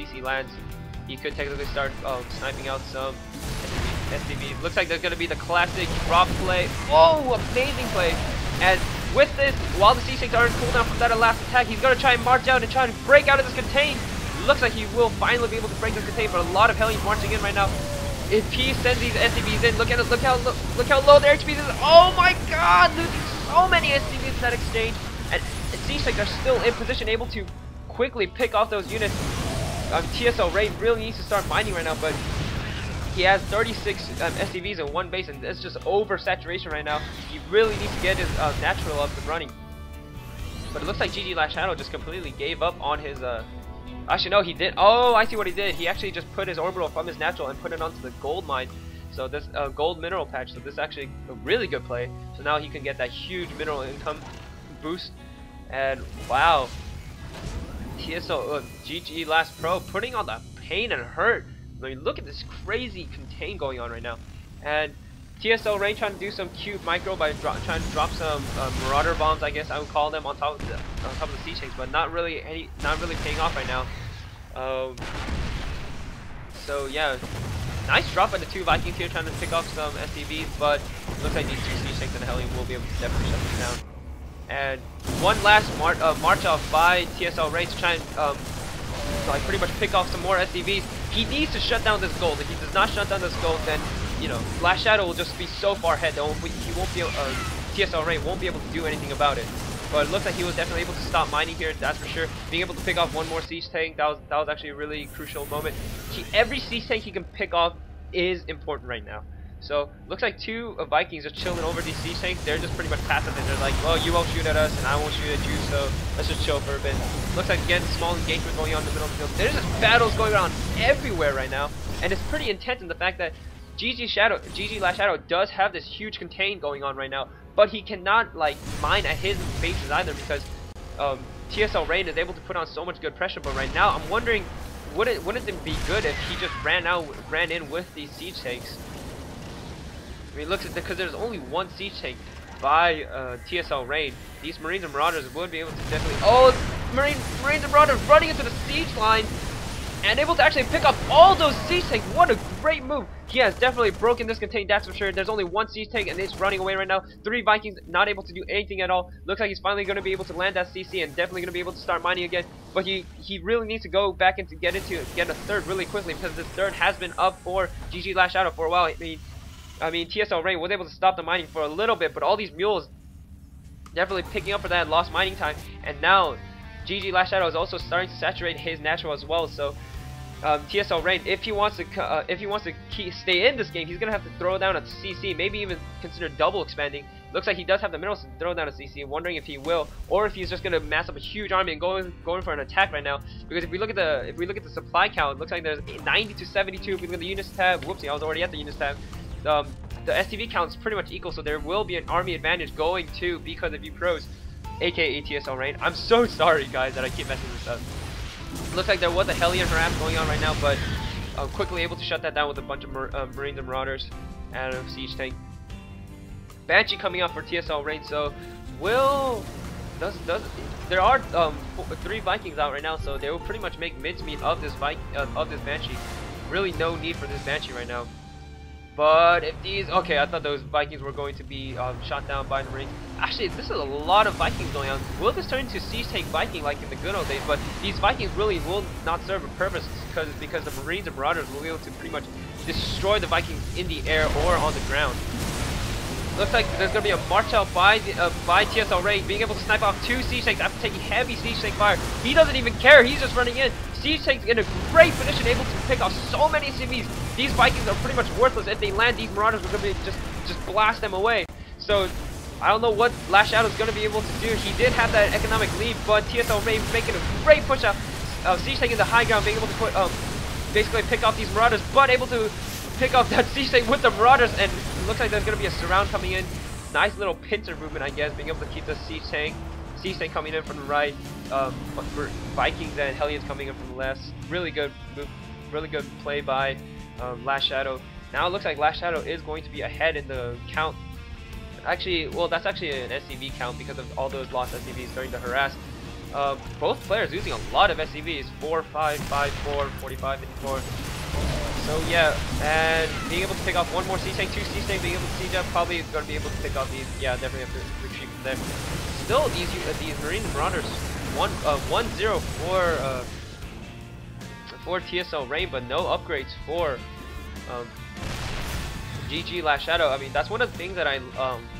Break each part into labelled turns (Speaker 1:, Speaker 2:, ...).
Speaker 1: CC lands, he could technically start sniping out some SCVs. Looks like there's going to be the classic drop play. Oh, amazing play. And with this, while the C6 are in cooldown from that last attack, he's going to try and march out and try and break out of this contain. Looks like he will finally be able to break this contain, but a lot of Hellions marching in right now. If he sends these SCVs in, look how low their HP is. Oh my god, losing so many SCVs in that exchange. And C6 are still in position, able to quickly pick off those units. TSL Ray really needs to start mining right now, but he has 36 SCVs in one base, and it's just oversaturation right now. He really needs to get his natural up and running. But it looks like LastShadow just completely gave up on his actually no, he did. Oh, I see what he did. He actually just put his orbital from his natural and put it onto the gold mine. So this gold mineral patch. So this is actually a really good play. So now he can get that huge mineral income boost. And wow, TSL GG Last Pro putting on the pain and hurt. I mean, look at this crazy contain going on right now. And TSL Rain trying to do some cute micro by trying to drop some marauder bombs, I guess I would call them, on top of the siege tanks, but not really paying off right now. So yeah, nice drop by the two Vikings here trying to pick off some SCVs, but looks like these two siege tanks and the Hellion will be able to definitely shut them down. And one last march off by TSL Rain to try and like pretty much pick off some more SCVs. He needs to shut down this gold. If he does not shut down this gold, then you know LastShadow will just be so far ahead that he won't be TSL Ray won't be able to do anything about it. But it looks like he was definitely able to stop mining here, that's for sure. Being able to pick off one more siege tank, that was actually a really crucial moment. Every siege tank he can pick off is important right now. So looks like two Vikings are chilling over these siege tanks. They're just pretty much passive, and they're like, well, you won't shoot at us and I won't shoot at you, so let's just chill for a bit. Looks like again small engagement going on in the middle of the field. There's just battles going on everywhere right now, and it's pretty intense in the fact that LastShadow does have this huge contain going on right now, but he cannot like mine at his bases either because TSL Rain is able to put on so much good pressure. But right now I'm wondering, wouldn't it be good if he just ran in with these siege tanks? I mean, look at because there's only one siege tank by TSL Rain. These Marines and Marauders would be able to definitely. Oh, Marines and Marauders running into the siege line and able to actually pick up all those siege tanks. What a great move! He has definitely broken this contain, that's for sure. There's only one siege tank and it's running away right now. Three Vikings not able to do anything at all. Looks like he's finally going to be able to land that CC and definitely going to be able to start mining again. But he really needs to go back and get a third really quickly because this third has been up for GG LastShadow for a while. I mean, TSL Rain was able to stop the mining for a little bit, but all these mules definitely picking up for that lost mining time. And now GG LastShadow is also starting to saturate his natural as well. So TSL Rain, if he wants to stay in this game, he's gonna have to throw down a CC, maybe even consider double expanding. Looks like he does have the minerals to throw down a CC. I'm wondering if he will, or if he's just gonna mass up a huge army and going for an attack right now. Because if we look at the supply count, it looks like there's 90 to 72. If we look at the units tab, whoopsie, I was already at the units tab. The SCV count is pretty much equal, so there will be an army advantage going to because of you pros, aka TSL Rain. I'm so sorry guys that I keep messing this up. Looks like there was a Hellion harass going on right now, but quickly able to shut that down with a bunch of Marines and Marauders and a siege tank. Banshee coming out for TSL Rain. So there are three Vikings out right now, so they will pretty much make mincemeat of this Banshee. Really no need for this Banshee right now. But if these, okay, I thought those Vikings were going to be shot down by the Marines. Actually, this is a lot of Vikings going on. Will this turn into siege tank Viking like in the good old days? But these Vikings really will not serve a purpose because the Marines and Marauders will be able to pretty much destroy the Vikings in the air or on the ground. Looks like there's going to be a march out by TSL Ray, being able to snipe off two siege tanks after taking heavy siege tank fire. He doesn't even care. He's just running in. Siege tanks in a great position, able to pick off so many CVs. These Vikings are pretty much worthless. If they land, these Marauders are going to just blast them away. So I don't know what LastShadow is going to be able to do. He did have that economic lead, but TSL Ray making a great push out. Siege tank in the high ground, being able to put basically pick off these Marauders, but able to pick up that siege tank with the Marauders, and it looks like there's going to be a surround coming in. Nice little pincer movement, I guess, being able to keep the siege tank coming in from the right, Vikings and Hellions coming in from the left. Really good move, really good play by LastShadow. Now it looks like LastShadow is going to be ahead in the count. Actually, well, that's actually an SCV count because of all those lost SCVs starting to harass. Both players using a lot of SCVs, 4, 5, 5, 4, 45, 54. So yeah, and being able to pick off one more siege tank, 2 siege tank, being able to siege up, probably going to be able to pick off these. Yeah, definitely have to retreat from there. Still, these Marine Marauders 1-0 for TSL Rain, but no upgrades for GG LastShadow. I mean, that's one of the things that I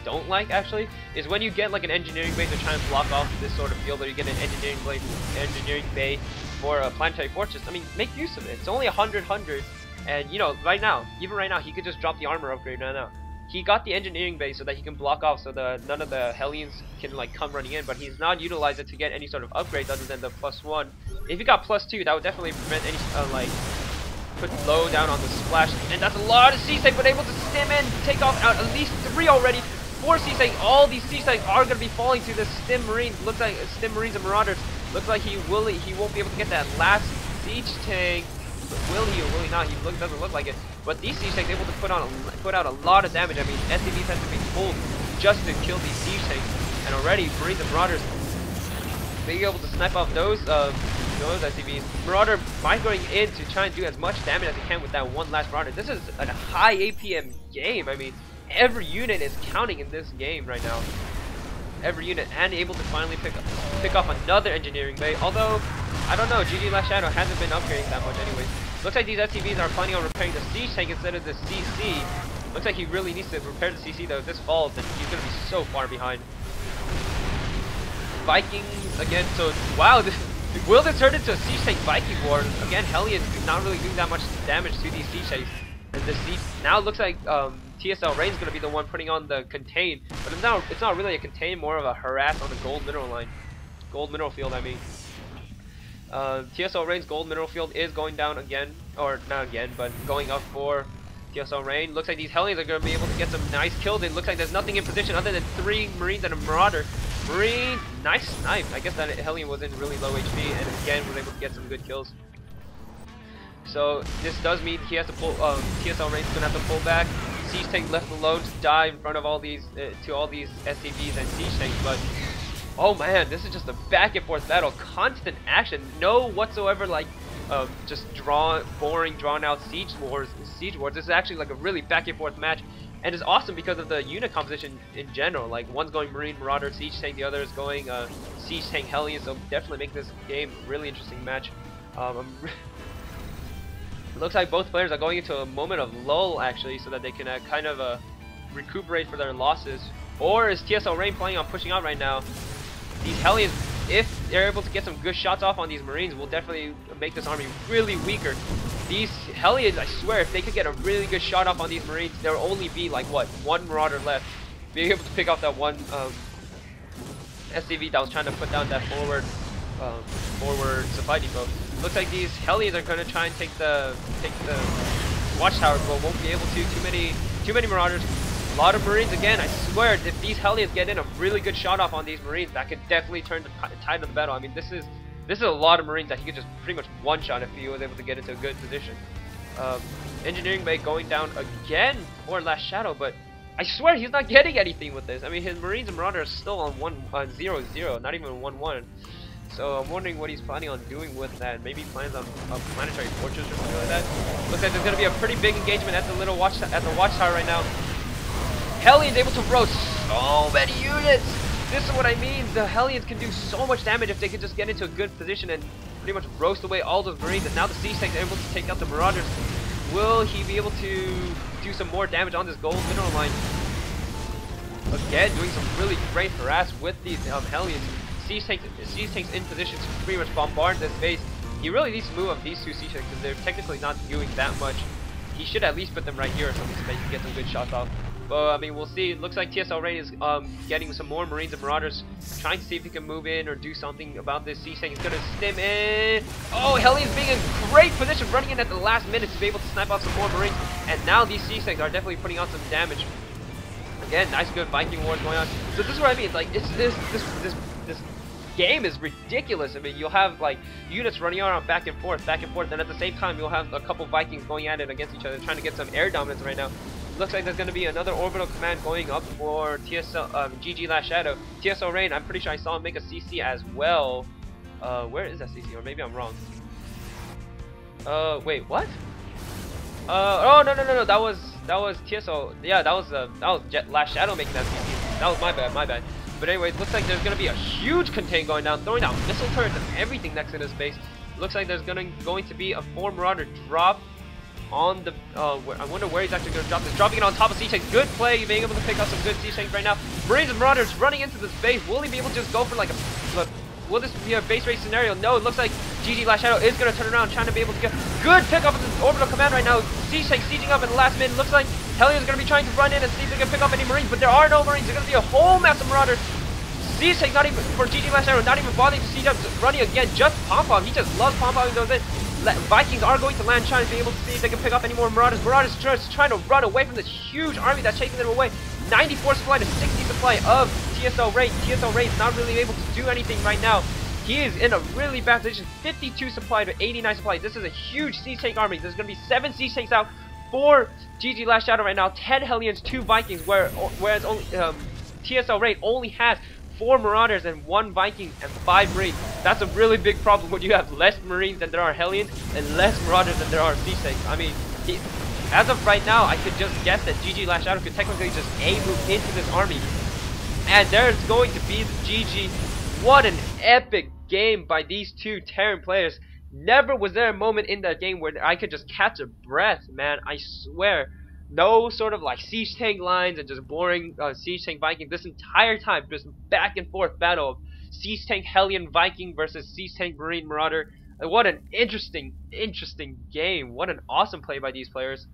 Speaker 1: don't like actually, is when you get like an engineering base to try and block off this sort of field, or you get an engineering bay for a planetary fortress. I mean, make use of it. It's only 100, and you know, right now, even right now, he could just drop the armor upgrade right now. He got the engineering base so that he can block off, so none of the Hellions can like come running in, but he's not utilized it to get any sort of upgrades other than the +1. If he got +2, that would definitely prevent any like put low down on the splash, and that's a lot of siege tank, but able to stim in, take off out at least 3 already. 4 siege tank. All these siege tanks are going to be falling to the stim marines. Looks like stim marines and marauders. Looks like he won't be able to get that last siege tank. Will he or will he not? Doesn't look like it. But these siege tanks able to put out a lot of damage. I mean, SCVs have to be pulled just to kill these siege tanks, and already marines and marauders being able to snipe off those SCVs. Marauder migrating in to try and do as much damage as he can with that one last Marauder. This is a high APM game. I mean, every unit is counting in this game right now. Every unit, and able to finally pick off another engineering bay. Although, I don't know, GG LastShadow hasn't been upgrading that much anyways. Looks like these SCVs are planning on repairing the siege tank instead of the CC. Looks like he really needs to repair the CC though. If this falls, then he's going to be so far behind. Vikings again, so wow, will this turn into a siege tank Viking war? Again, Hellions not really doing that much damage to these siege tanks. And the siege, now it looks like TSL Rain's going to be the one putting on the contain, but it's not really a contain, more of a harass on the gold mineral line. Gold mineral field, I mean. TSL Rain's gold mineral field is going down again, or not again, but going up for TSL Rain. Looks like these Hellions are going to be able to get some nice kills. It looks like there's nothing in position other than 3 Marines and a Marauder. Marine, nice snipe. I guess that Hellion was in really low HP, and again was able to get some good kills. So this does mean he has to pull. TSL Rain's gonna have to pull back. Siege tank left alone to die in front of all these SCVs and siege tanks. But oh man, this is just a back and forth battle, constant action, no whatsoever like just boring, drawn out siege wars. This is actually like a really back and forth match, and it's awesome because of the unit composition in general. Like one's going Marine Marauder siege tank, the other is going siege tank Hellion. So definitely make this game a really interesting match. It looks like both players are going into a moment of lull actually, so that they can kind of recuperate for their losses. Or is TSL Rain planning on pushing out right now? These Hellions, if they're able to get some good shots off on these Marines, will definitely make this army really weaker. These Hellions, I swear, if they could get a really good shot off on these Marines, there will only be like what, 1 Marauder left. Being able to pick off that one SCV that was trying to put down that forward supply depot. Looks like these Hellions are going to try and take the watchtower, but won't be able to. Too many Marauders. A lot of Marines again. I swear, if these Hellions get in a really good shot off on these Marines, that could definitely turn the tide of the battle. I mean, this is a lot of Marines that he could just pretty much one-shot if he was able to get into a good position. Engineering bay going down again for LastShadow, but I swear he's not getting anything with this. I mean, his Marines and Marauders are still on 0-0, not even 1-1. So I'm wondering what he's planning on doing with that. Maybe he plans on a planetary fortress or something like that. Looks like there's going to be a pretty big engagement at the watchtower right now. Hellions able to roast so many units. This is what I mean. The Hellions can do so much damage if they can just get into a good position and pretty much roast away all those Marines. And now the siege tanks are able to take out the Marauders. Will he be able to do some more damage on this gold mineral line? Again, doing some really great harass with these Hellions. Siege tanks in position to pretty much bombard this base. He really needs to move up these 2 siege tanks because they're technically not doing that much. He should at least put them right here or something so that he can get some good shots off. But I mean, we'll see. It looks like TSL Rain is getting some more Marines and Marauders, trying to see if he can move in or do something about this siege tank. He's gonna stim in. Oh, Hellions being in great position, running in at the last minute to be able to snipe out some more Marines. And now these siege tanks are definitely putting on some damage. Again, nice good Viking wars going on. So this is what I mean. It's like this game is ridiculous. I mean, you'll have like units running around back and forth, and at the same time you'll have a couple Vikings going at it against each other, trying to get some air dominance right now. Looks like there's going to be another orbital command going up for GG LastShadow. TSL Rain, I'm pretty sure I saw him make a CC as well. Where is that CC? Or maybe I'm wrong. Wait, what? Oh no, that was TSO. Yeah, that was LastShadow making that CC. That was my bad. But anyway, it looks like there's gonna be a huge contain going down, throwing down missile turrets and everything next in his base. Looks like there's going to be a 4 Marauder drop on the. I wonder where he's actually gonna drop this. Dropping it on top of Siege Tank. Good play, being able to pick up some good Siege Tanks right now. Marines and Marauders running into this base. Will he be able to just go for like a? Will this be a base race scenario? No, it looks like LastShadow is going to turn around, trying to be able to get good pickup of this orbital command right now. Siege Tank sieging up in the last minute. Looks like Hellions going to be trying to run in and see if they can pick up any Marines, but there are no Marines. There's going to be a whole mass of Marauders. Siege Tank not even, for LastShadow, not even bothering to siege up, running again, just pom-pom. He just loves pom-pomming those in. Vikings are going to land, trying to be able to see if they can pick up any more Marauders. Marauders just trying to run away from this huge army that's chasing them away. 94 supply to 60 supply of TSO Raid. TSO Raid is not really able to do anything right now. He is in a really bad position. 52 supply to 89 supply. This is a huge Siege Tank army. There's going to be 7 Siege Tanks out for LastShadow right now. 10 Hellions, 2 Vikings, whereas only TSO Raid only has 4 Marauders and 1 Viking and 5 Marines. That's a really big problem when you have less Marines than there are Hellions and less Marauders than there are Siege Tanks. I mean, as of right now, I could just guess that LastShadow could technically just A-move into this army. And there's going to be the GG. What an epic game by these two Terran players. Never was there a moment in that game where I could just catch a breath, man. I swear. No sort of like Siege Tank lines and just boring Siege Tank Viking. This entire time, just back and forth battle of Siege Tank Hellion Viking versus Siege Tank Marine Marauder. What an interesting game. What an awesome play by these players.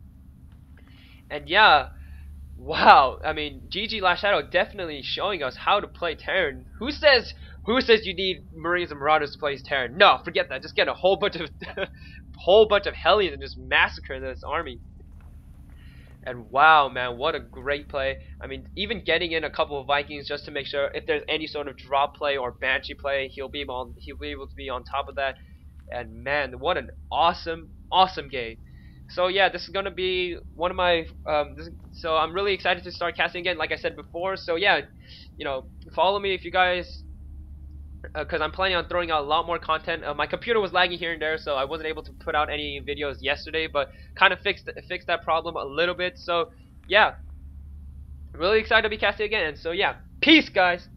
Speaker 1: And yeah, wow. I mean, LastShadow definitely showing us how to play Terran. Who says you need Marines and Marauders to play Terran? No, forget that. Just get a whole bunch of Hellions and just massacre this army. And wow, man, what a great play. I mean, even getting in a couple of Vikings just to make sure if there's any sort of drop play or Banshee play, he'll be able to be on top of that. And man, what an awesome game. So yeah, this is gonna be one of my so I'm really excited to start casting again, like I said before. So yeah, you know, follow me if you guys, because I'm planning on throwing out a lot more content. My computer was lagging here and there, so I wasn't able to put out any videos yesterday, but kind of fixed that problem a little bit. So yeah, really excited to be casting again. So yeah, peace guys.